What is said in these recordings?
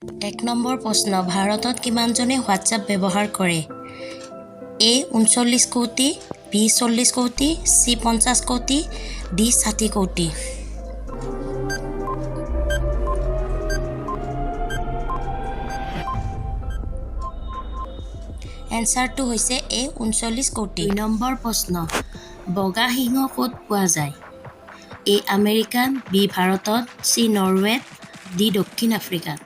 এক নম্বৰ প্ৰশ্ন ভাৰতত কিমানজনে হোৱাটছআপ ব্যৱহাৰ কৰে এ 39 কোটি বি 40 কোটি চি 50 কোটি ডি 60 কোটি এনসাৰটো হৈছে এ 39 কোটি 2 নম্বৰ প্ৰশ্ন বগা সিংহ ক'ত পোৱা যায় এ আমেৰিকা বি ভাৰতত চি নৰৱে ডি দক্ষিণ আফ্ৰিকাত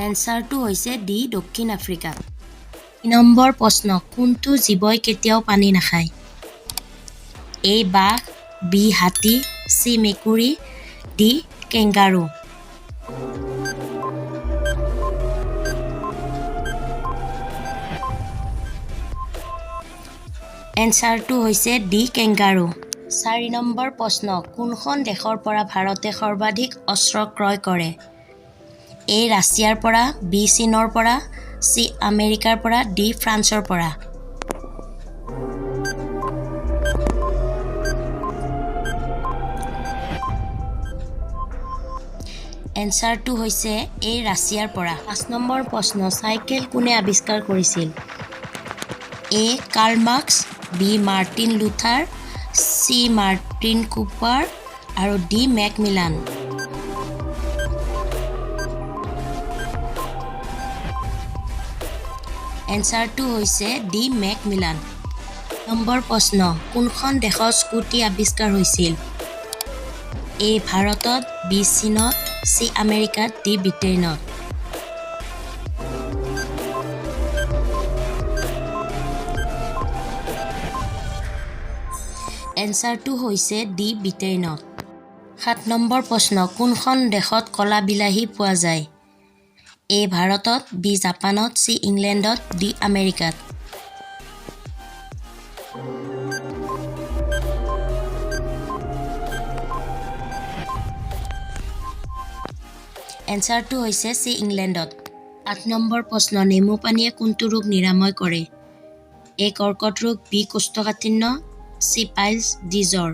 এনসাৰটো হৈছে ডি দক্ষিণ আফ্ৰিকাত 3 নম্বৰ প্ৰশ্ন কোনটো জীৱই কেতিয়াও পানী নাখায় এ বাঘ বি হাতী চি মেকুৰী ডি কেংগাৰু এনসাৰটো হৈছে ডি কেংগাৰু 4 নম্বৰ প্ৰশ্ন কোনখন দেশৰ পৰা ভাৰতে সৰ্বাধিক অস্ত্ৰ ক্ৰয় কৰে এ ৰাছিয়াৰ পৰা বি চীনৰ পৰা চি আমেৰিকাৰ পৰা ডি ফ্ৰান্সৰ পৰা এনসাৰটো হৈছে এ ৰাছিয়াৰ পৰা 5 নম্বৰ প্ৰশ্ন চাইকেল কোনে আৱিষ্কাৰ কৰিছিল A Karl Marx B Martin Luther C Martin Cooper আৰু ডি মেকমিলান এনসাৰটো হৈছে ডি মেকমিলান নম্বৰ প্ৰশ্ন কোনখন দেশত স্কুটি আৱিষ্কাৰ হৈছিল এ ভাৰতত বি চীনত চি আমেৰিকাত ডি ব্ৰিটেইনত এনসাৰটো হৈছে ডি ব্ৰিটেইনত 7 নম্বৰ প্ৰশ্ন কোনখন দেশত কলা বিলাহী পোৱা যায় এ ভাৰতত বি জাপানত চি ইংলেণ্ডত ডি আমেৰিকাত এনসাৰটো হৈছে চি ইংলেণ্ডত 8 নম্বৰ প্ৰশ্ন নেমু পানীয়ে কোনটো ৰোগ নিৰাময় কৰে এ কৰ্কট ৰোগ বি কোষ্ঠকাঠিন্য চি পাইলছ ডি জ্বৰ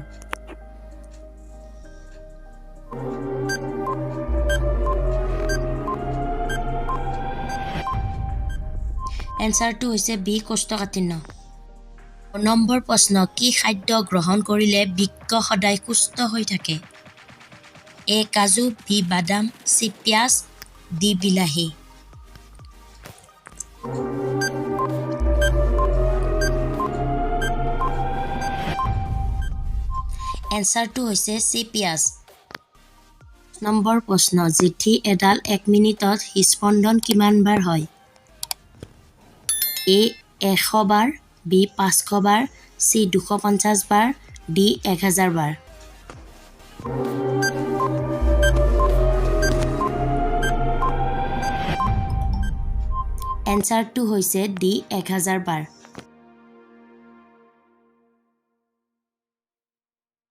এনসাৰটো হৈছে বি কোষ্ঠকাঠিন্য 9 নম্বৰ প্ৰশ্ন কি খাদ্য গ্ৰহণ কৰিলে বৃক্ক সদায় সুস্থ হৈ থাকে এ কাজু বি বাদাম চি পিয়াজ ডি বিলাহী এনসাৰটো হৈছে চি পিয়াজ নম্বৰ প্ৰশ্ন জেঠী এডাল 1 মিনিটত হৃদস্পন্দন কিমান বাৰ হয় এ 100 বাৰ বি 500 বাৰ চি 250 বাৰ ডি 1000 বাৰ এনসাৰটো হৈছে ডি 1000 বাৰ